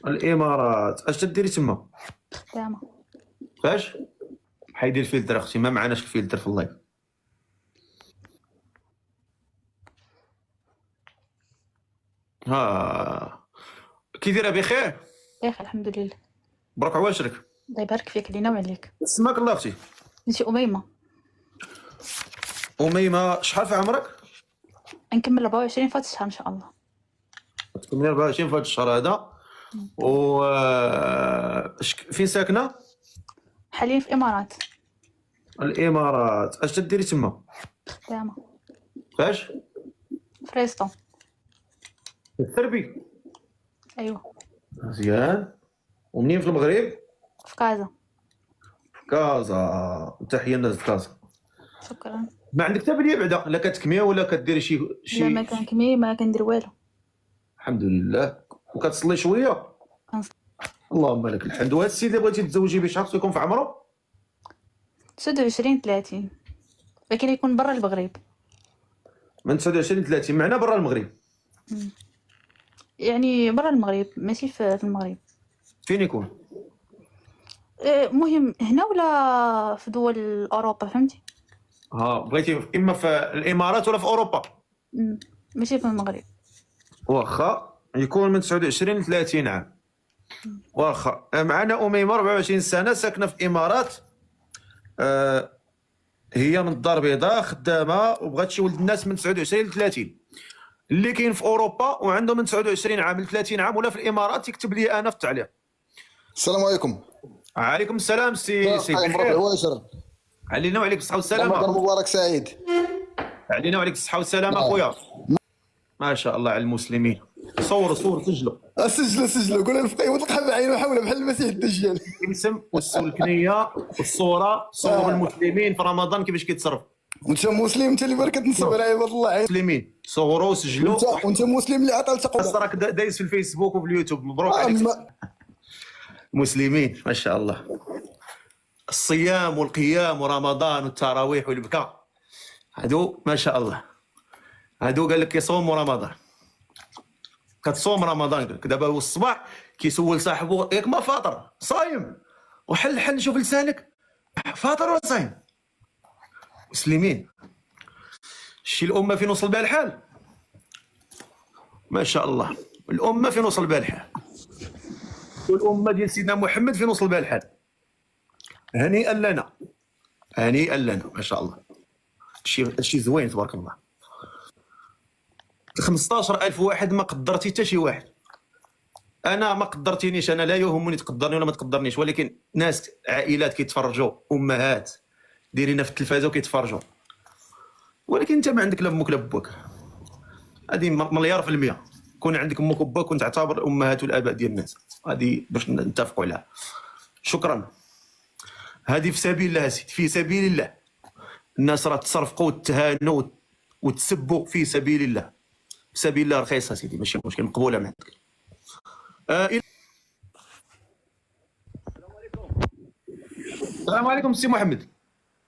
الامارات. اش تديري تما؟ خدامة. فاش؟ حيدي الفلتر اختي، ما معناش الفلتر في اللايف. ها كي دايره؟ بخير بخير الحمد لله. برك عواشرك. الله يبارك فيك لينا وعليك. سماك الله اختي. انتي أميمة. أميمة، شحال في عمرك؟ نكمل 24 فهاد الشهر إن شاء الله. تكملي 24 في هذا الشهر هذا. و فين ساكنه؟ حاليا في الإمارات. الامارات. اش تديري تما؟ خدامة فاش؟ في ريستو. الثربي. أيوه مزيان. ومنين في المغرب؟ في كازا. في كازا. تحيه للناس في كازا. شكرا. ما عندك حتى بليه بعدا، لا كتكمي ولا كديري لا ما كنكمي ما كندير والو. الحمد لله. وكتصلي شويه؟ كنصلي. اللهم لك الحمد. وهذا السيد اللي بغيتي تزوجي به شحال خصو يكون في عمره؟ 29 30 ولكن يكون برا المغرب. من 29 30 معنا برا المغرب. يعني برا المغرب ماشي في المغرب. فين يكون؟ مهم هنا ولا في دول أوروبا فهمتي؟ بغيتي اما في الامارات ولا في اوروبا؟ ماشي في المغرب. واخا يكون من 29 ل 30 عام. واخا. معنا أميمة 24 سنة ساكنة في الإمارات. هي من الدار البيضاء، خدامة وبغات شي ولد الناس من 29 ل 30. اللي كاين في أوروبا وعنده من 29 عام ل 30 عام ولا في الإمارات يكتب لي أنا في التعليق. السلام عليكم. عليكم السلام سي بخير. عواشر. علينا وعليك الصحة والسلامة. رمضان مبارك سعيد. علينا وعليك الصحة والسلامة خويا. ما شاء الله على المسلمين. صور سجلوا. سجلوا قول الفقيه وطلق بعينه حوله بحال المسيح الدجال. الاسم والكنيه والصوره، صور المسلمين في رمضان كيفاش كيتصرف. وانت مسلم انت اللي برك تنصب على عباد الله. مسلمين صوروا وسجلوا. وانت مسلم اللي عطى التقوى. راك دايز في الفيسبوك وفي اليوتيوب. مبروك عليك. مسلمين ما شاء الله. الصيام والقيام ورمضان والتراويح والبكاء هادو ما شاء الله. هادو قال لك يصوموا رمضان. كتصوم رمضان قال لك دابا هو الصباح كيسول صاحبه ياك ما فاطر صايم، وحل نشوف لسانك فاطر ولا صايم. مسلمين شي الامه فين وصل بها الحال ما شاء الله. الامه فين وصل بها الحال، والامه ديال سيدنا محمد فين وصل بها الحال. هنيئا لنا هنيئا لنا ما شاء الله. شي زوين تبارك الله. 15,000 واحد ما قدرتي حتى شي واحد. انا ما قدرتينيش، انا لا يهمني تقدرني ولا ما تقدرنيش، ولكن ناس عائلات كيتفرجوا، امهات دايرين في التلفازه وكيتفرجوا، ولكن انت ما عندك لا امك لا باك. هذه مليار في المية. كون عندك امك وباك كنت تعتبر الامهات والاباء ديال الناس. هذه باش نتفقوا عليها. شكرا. هذه في سبيل الله سيدي، في سبيل الله. الناس راه تصرفقوا وتهانوا وتسبوا في سبيل الله. في سبيل الله رخيصه سيدي، ماشي مشكل، مقبوله ما عندك. السلام عليكم سي محمد.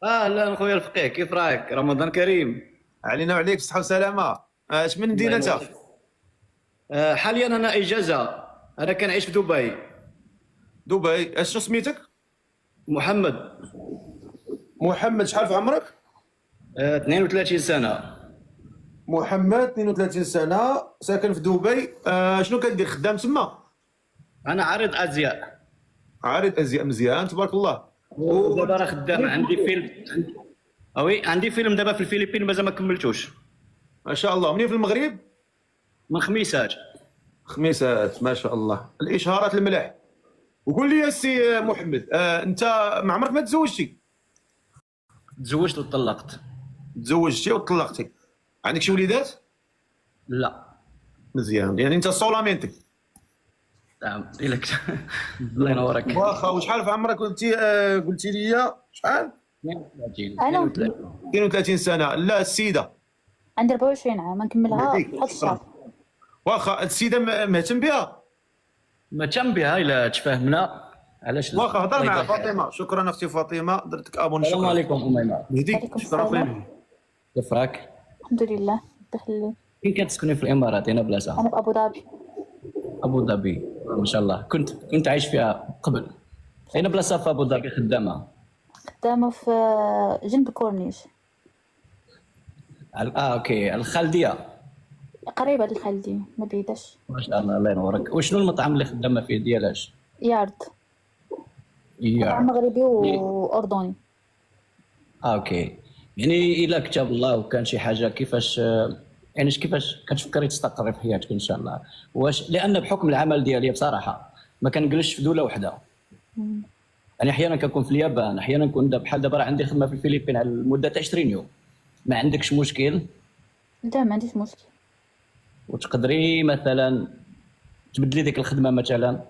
اهلا خويا الفقيه، كيف راك؟ رمضان كريم. علينا وعليك بالصحه والسلامه. اش من مدينه انت؟ حاليا انا اجازه، انا كنعيش في دبي. دبي. اشنو سميتك؟ محمد. محمد شحال في عمرك؟ 32 سنه. محمد 32 سنه ساكن في دبي. شنو كدير؟ خدام تما؟ انا عارض ازياء. عارض ازياء. مزيان تبارك الله. ودابا راه خدام، عندي فيلم. وي عندي فيلم دابا في الفلبين مازال ما كملتوش. ما شاء الله. منين في المغرب؟ من خميسات. خميسات ما شاء الله. الاشهارات الملاح. وقول لي يا سي محمد، انت ما عمرك ما تزوجتي؟ تزوجت وطلقت. تزوجتي وطلقتي. عندك شي وليدات؟ لا. مزيان، يعني انت سولامينتي. نعم إلك. الله ينورك. واخا. وشحال في عمرك قلتي لي شحال؟ 32 سنه. لا السيده عندي 24 عام نكملها في هذا الشهر. واخا. السيده مهتم بها؟ مهتم بها الا تفاهمنا. علاش لا؟ واخا هضر مع فاطمه. شكرا اختي فاطمه، درتك ابون. السلام عليكم أميمة. مهدي شكرا خويا. كيف راك؟ الحمد لله. دخل. فين كتسكني في الامارات؟ هنا بلاصه؟ انا في ابو ظبي. ابو ظبي. ما شاء الله. كنت عايش فيها قبل. اين بلاصه في ابو ظبي خدامه؟ خدامة في جنب كورنيش، اوكي، الخالديه. قريبة للخالدي، ما بعيداش. ما شاء الله، الله ينورك. وشنو المطعم اللي خدامه فيه ديالاش؟ يارد، مطعم مغربي وأردني. اوكي، يعني الا كتاب الله وكان شي حاجه كيفاش، يعني كيفاش كتفكري تستقري في حياتك ان شاء الله؟ واش لان بحكم العمل ديالي بصراحه ما كنجلسش في دوله وحده. يعني احيانا كنكون في اليابان، احيانا نكون بحال دابا راه عندي خدمه في الفلبين على المده تاع 20 يوم. ما عندكش مشكل؟ لا ما عنديش مشكل. وتقدري مثلا تبدلي ديك الخدمه مثلا؟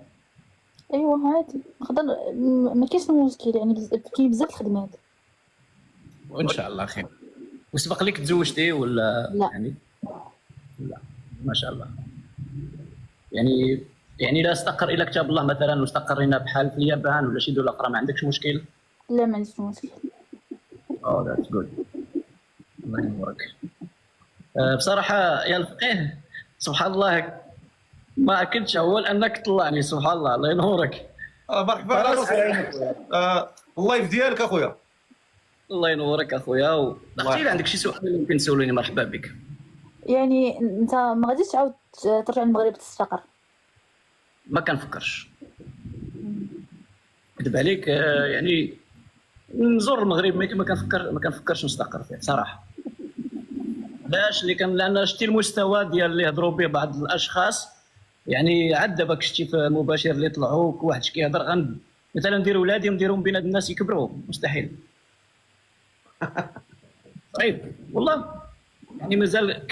ايوا عادي نقدر، ما كاينش مشكل يعني، كاين بزاف الخدمات. وان شاء الله خير. وسبق لك تزوجتي ولا؟ لا. يعني لا، ما شاء الله. يعني لا استقر الى كتاب الله مثلا واستقرينا بحال في اليابان ولا شي دوله اخرى، ما عندكش مشكل؟ لا ما عنديش مشكل. ذاتس جود. الله ينورك. بصراحه يا الفقيه سبحان الله ما كنتش اول انك تطلعني، سبحان الله، الله ينورك. مرحبا على راسي عينك. اللايف ديالك اخويا. الله ينورك اخويا. اختي عندك شي سؤال ممكن تسوليني؟ مرحبا بك. يعني انت ما غاديش تعاود ترجع للمغرب تستقر؟ ما كنفكرش كذب عليك. يعني نزور المغرب مي ما كنفكرش نستقر فيه صراحه. علاش؟ لان شتي المستوى ديال اللي هضروا به بعض الاشخاص. يعني عاد دابا شتي في المباشر اللي طلعوا واحد كيهضر مثلا ندير ولادي نديرهم بين هاد الناس يكبروا، مستحيل. طيب والله يعني مازال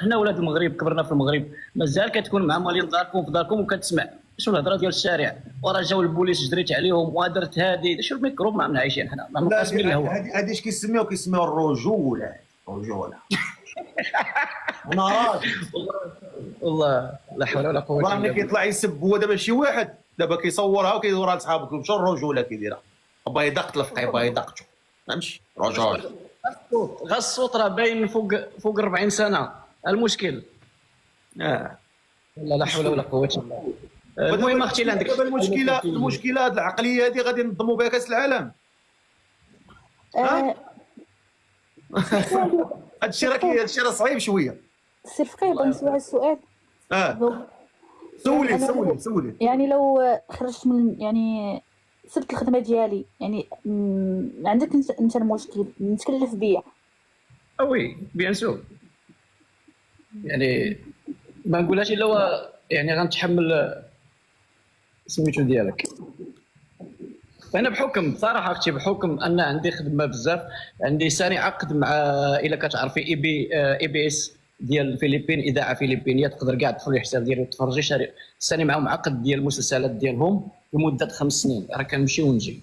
حنا ولاد المغرب كبرنا في المغرب، مازال كتكون مع مالين داركم في داركم وكتسمع شنو الهضره ديال الشارع، وراه جاو البوليس جريت عليهم ودرت هادي، شنو الميكروب ما عايشين حنا ما منقسمين الهواء. هادي اش كيسميو الرجوله. انا راجل والله لا حول ولا قوه والله الا ملي بالله. كيطلع يسب هو دابا شي واحد دابا كيصورها وكيدورها لصحابك، شنو الرجوله كيديرها؟ بيض قتل الفقيه بيض قتل، فهمتي؟ رجل غا الصوت راه باين فوق 40 سنه، المشكل. لا لا حول ولا قوه الا بالله. المهم اختي اللي عندك دابا المشكله هاد العقليه هذه غادي ننظموا بها كاس العالم. هادشي راه صعيب شويه. سي رفقي بغيت نسول واحد السؤال. سولي. يعني لو خرجت من، يعني سبت الخدمه ديالي، يعني عندك انت المشكل نتكلف بيا؟ وي بيان سور. يعني ما نقولهاش الا يعني غنتحمل سميتو ديالك. فانا بحكم صراحه اختي، بحكم ان عندي خدمه بزاف، عندي ثاني عقد مع، الا كتعرفي اي بي اس ديال الفلبين، اذاعه فلبينيه، تقدر كاع تدخلي الحساب ديالي وتفرجي. ثاني معاهم عقد ديال المسلسلات ديالهم لمده 5 سنين، راه كنمشي ونجي.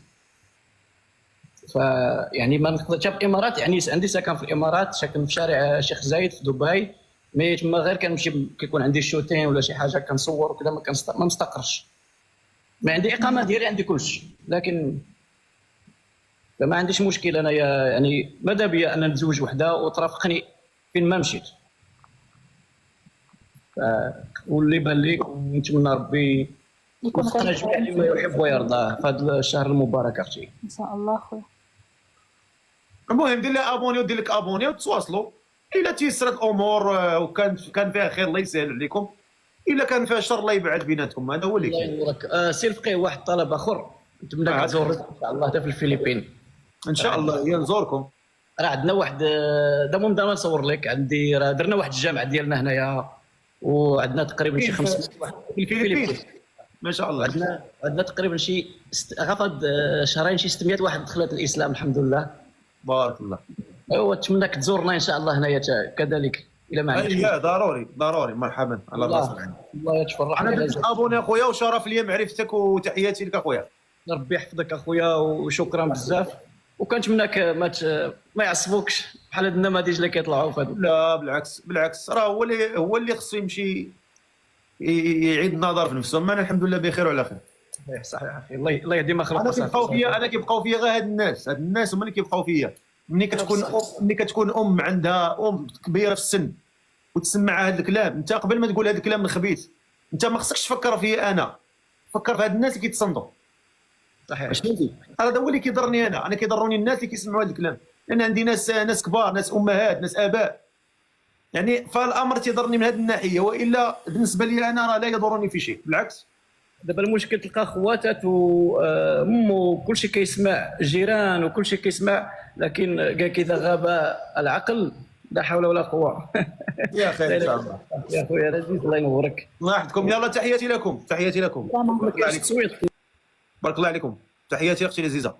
فيعني ما نقدر حتى في الامارات، يعني عندي سكن في الامارات، ساكن في شارع الشيخ زايد في دبي، مي تما غير كنمشي كيكون عندي شوتين ولا شي حاجه كنصور وكذا، ما مستقرش. ما عندي اقامه ديالي، عندي كلشي، لكن فما عنديش مشكل انا يعني ماذا بيا ان نتزوج وحده وترافقني فين ما مشيت. واللي بان ليك ونتمنى ربي يوفقنا جميعا لما يحب ويرضاه في هذا الشهر المبارك اختي. ان شاء الله خويا. المهم دير لها ابوني ودير لك ابوني وتواصلوا. الا تيسرت الامور وكان فيها خير الله يسهل عليكم، الا كان فيها شر الله يبعد بيناتكم. هذا هو اللي الله كاين. ينورك. سير فقيه، واحد الطلب اخر، نتمنى كتزور ان شاء الله حتى في الفلبين. ان شاء الله هي نزوركم. راه عندنا واحد دابا نصور لك، عندي راه درنا واحد الجامع ديالنا هنايا، وعندنا تقريبا شي 500 واحد في الفلبين. ما شاء الله. عندنا تقريبا شي غفض شهرين شي 600 واحد دخلت الاسلام الحمد لله. بارك الله. ايوا نتمناك تزورنا ان شاء الله هنايا كذلك الى ما عندكش. لا ضروري مرحبا على راسك. الله يتفرح. انا درت ابوني اخويا وشرف لي معرفتك وتحياتي لك اخويا. ربي يحفظك اخويا وشكرا بزاف، وكنتمناك ما يعصبوكش بحال هاد النماذج اللي كيطلعوا في هذا. لا بالعكس راه هو اللي خصو يمشي يعيد النظر في نفسه. انا الحمد لله بخير وعلى خير. صحيح اخي، الله يهدي ما خلق. انا كيبقاو فيا غير هاد الناس هما اللي كيبقاو فيا. ملي كتكون عندها كبيره في السن وتسمع هذا الكلام، انت قبل ما تقول هذا الكلام الخبيث انت ما خصكش تفكر فيا انا، فكر في هاد الناس اللي كيتصنتوا. صحيح. واش فهمتي؟ هذا هو اللي كيضرني انا كيضروني الناس اللي كيسمعوا هذا الكلام، لان عندي ناس كبار، ناس امهات، ناس اباء، يعني فالامر تيضرني من هذه الناحيه، والا بالنسبه لي انا راه لا يضرني في شيء، بالعكس. دابا المشكل تلقى خواتات وام وكل شيء كيسمع، جيران وكل شيء كيسمع، لكن قال كي اذا غاب العقل لا حول ولا قوه. يا خير ان شاء الله. يا خويا لذيذ، الله ينورك. الله يحفظكم. يلا تحياتي لكم، تحياتي لكم. تمام. ما كاينش تصويت. بارك الله عليكم. تحياتي اختي العزيزه.